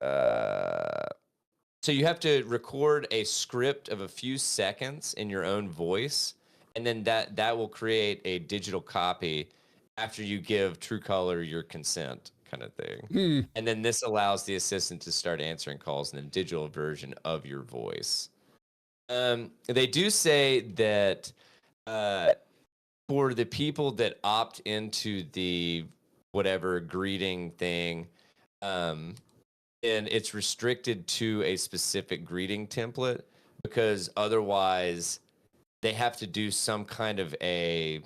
So you have to record a script of a few seconds in your own voice, and then that will create a digital copy after you give Truecaller your consent, kind of thing. And then this allows the assistant to start answering calls in a digital version of your voice. They do say that for the people that opt into the whatever greeting thing, and it's restricted to a specific greeting template, because otherwise they have to do some kind of a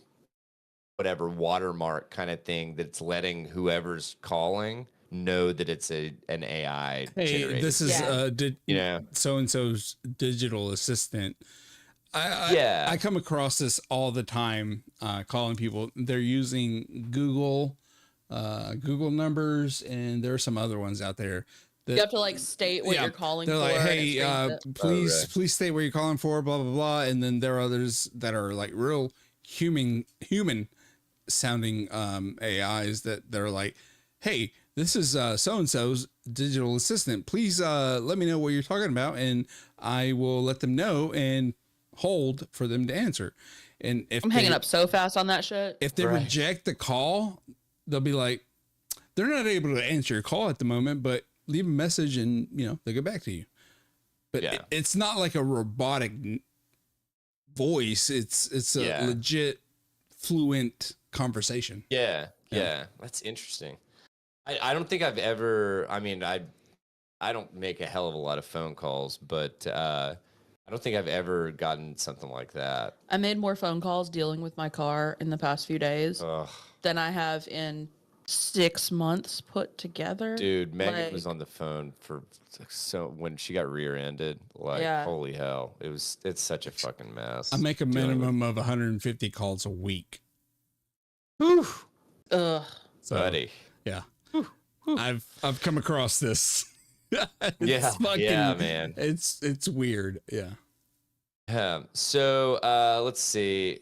whatever watermark kind of thing that's letting whoever's calling know that it's an AI generated. This is so-and-so's digital assistant. I come across this all the time, calling people. They're using Google numbers, and there are some other ones out there. You have to state what you're calling for. They're like, hey, please state what you're calling for, blah, blah, blah. And then there are others that are like real human sounding AIs that they're like, hey, this is so-and-so's digital assistant. Please let me know what you're talking about, and I will let them know and hold for them to answer. And if I'm hanging up so fast on that shit. If they reject the call, they'll be like, they're not able to answer your call at the moment, but leave a message and they'll get back to you. But it's not like a robotic voice. It's a legit fluent conversation. Yeah. That's interesting. I don't think I've ever, I don't make a hell of a lot of phone calls, but I don't think I've ever gotten something like that. I made more phone calls dealing with my car in the past few days than I have in 6 months put together. Dude, Megan was on the phone when she got rear-ended. Holy hell. It's such a fucking mess. I make a minimum of 150 calls a week. Whew. Ugh. So, buddy. Yeah. I've come across this. Man. It's weird. Yeah. So let's see.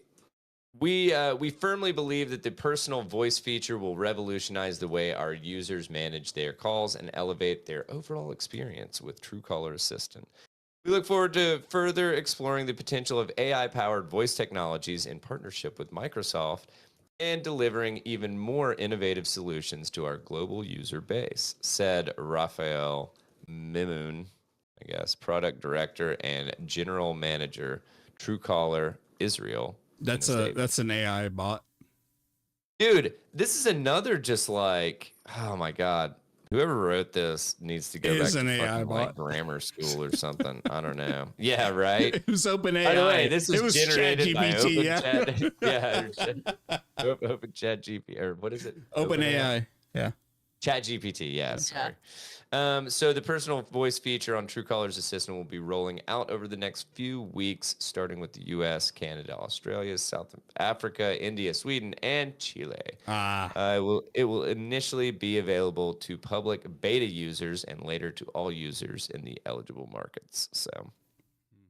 We firmly believe that the personal voice feature will revolutionize the way our users manage their calls and elevate their overall experience with Truecaller Assistant. We look forward to further exploring the potential of AI-powered voice technologies in partnership with Microsoft and delivering even more innovative solutions to our global user base, said Raphael Mimoun, product director and general manager, Truecaller Israel. That's an AI bot. Dude, this is another just like, oh my God. Whoever wrote this needs to go back to fucking like grammar school or something. I don't know. Yeah, right. It was OpenAI. By the way, this is it was generated by ChatGPT, OpenChat. Yeah, OpenChat GP or what is it? OpenAI. Yeah. ChatGPT. Yeah, sorry. So the personal voice feature on Truecaller's Assistant will be rolling out over the next few weeks, starting with the U.S., Canada, Australia, South Africa, India, Sweden, and Chile. It will initially be available to public beta users and later to all users in the eligible markets. So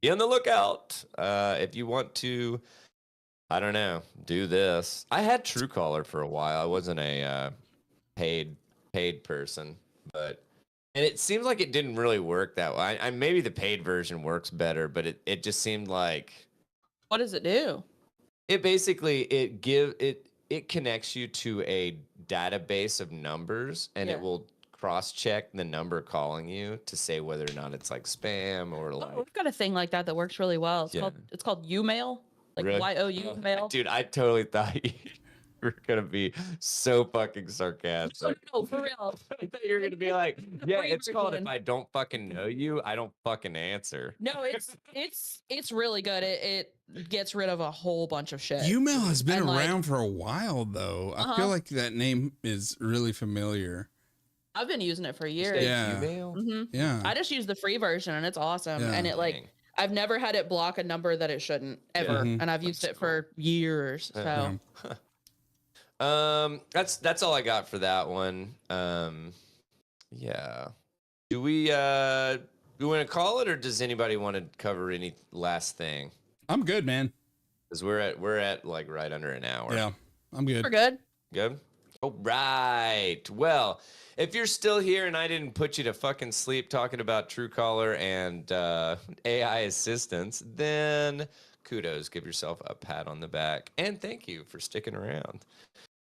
be on the lookout if you want to, I don't know, do this. I had Truecaller for a while. I wasn't a paid person, but... And it seems like it didn't really work that way. I maybe the paid version works better, but it just seemed like. What does it do? It basically it connects you to a database of numbers, and it will cross-check the number calling you to say whether or not it's like spam or like. We've got a thing like that works really well. It's called U-Mail, like really? YOU mail. Dude, I totally thought we're gonna be so fucking sarcastic. No, for real. I thought you were gonna be like, yeah, it's called if I don't fucking know you, I don't fucking answer. No, it's really good. It gets rid of a whole bunch of shit. U-Mail has been around for a while though. I feel like that name is really familiar. I've been using it for years. Yeah. Yeah. I just use the free version and it's awesome. Yeah. And it I've never had it block a number that it shouldn't ever. Yeah. And I've used it for years. So that's all I got for that one. Yeah. Do we want to call it, or does anybody want to cover any last thing? I'm good, man. Because we're at like right under an hour. Yeah, I'm good. We're good. Good. All right. Well, if you're still here and I didn't put you to fucking sleep talking about Truecaller and AI assistants, then kudos. Give yourself a pat on the back. And thank you for sticking around.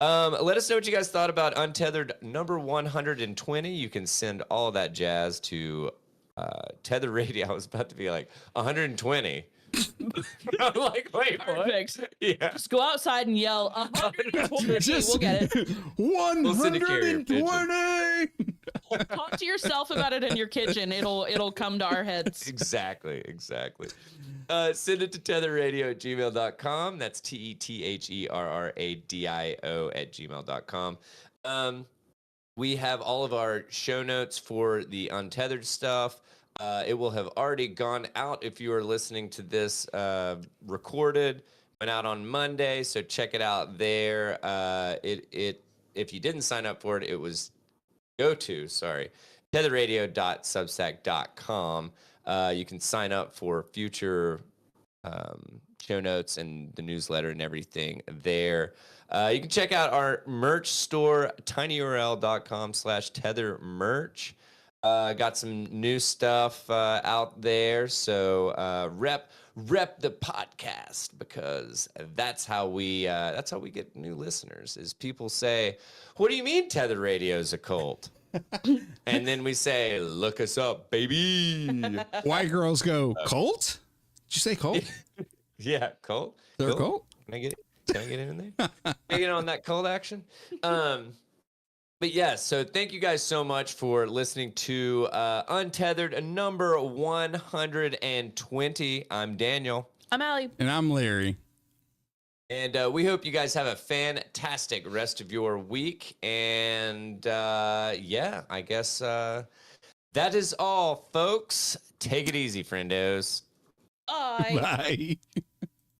Let us know what you guys thought about Untethered number 120. You can send all of that jazz to Tether Radio. I was about to be like 120. I'm like, wait, perfect. What? Yeah. Just go outside and yell 120. We'll get it. 120. Talk to yourself about it in your kitchen. It'll come to our heads. Exactly. Send it to tetherradio@gmail.com. That's tetherradio@gmail.com. We have all of our show notes for the Untethered stuff. It will have already gone out if you are listening to this recorded. Went out on Monday, so check it out there. If you didn't sign up for it, it was tetherradio.substack.com. You can sign up for future show notes and the newsletter and everything there. You can check out our merch store, tinyurl.com/tethermerch. Got some new stuff out there, so rep the podcast, because that's how we get new listeners. Is people say, "What do you mean Tether Radio is a cult?" And then we say, "Look us up, baby." White girls go, "Cult? Did you say cult?" Yeah, cult. They're a cult. Can I get in there? Can I get on that cult action? But yes, so thank you guys so much for listening to Untethered number 120. I'm Daniel. I'm Allie. And I'm Larry. And we hope you guys have a fantastic rest of your week. And yeah, I guess that is all, folks. Take it easy, friendos. Bye. Bye.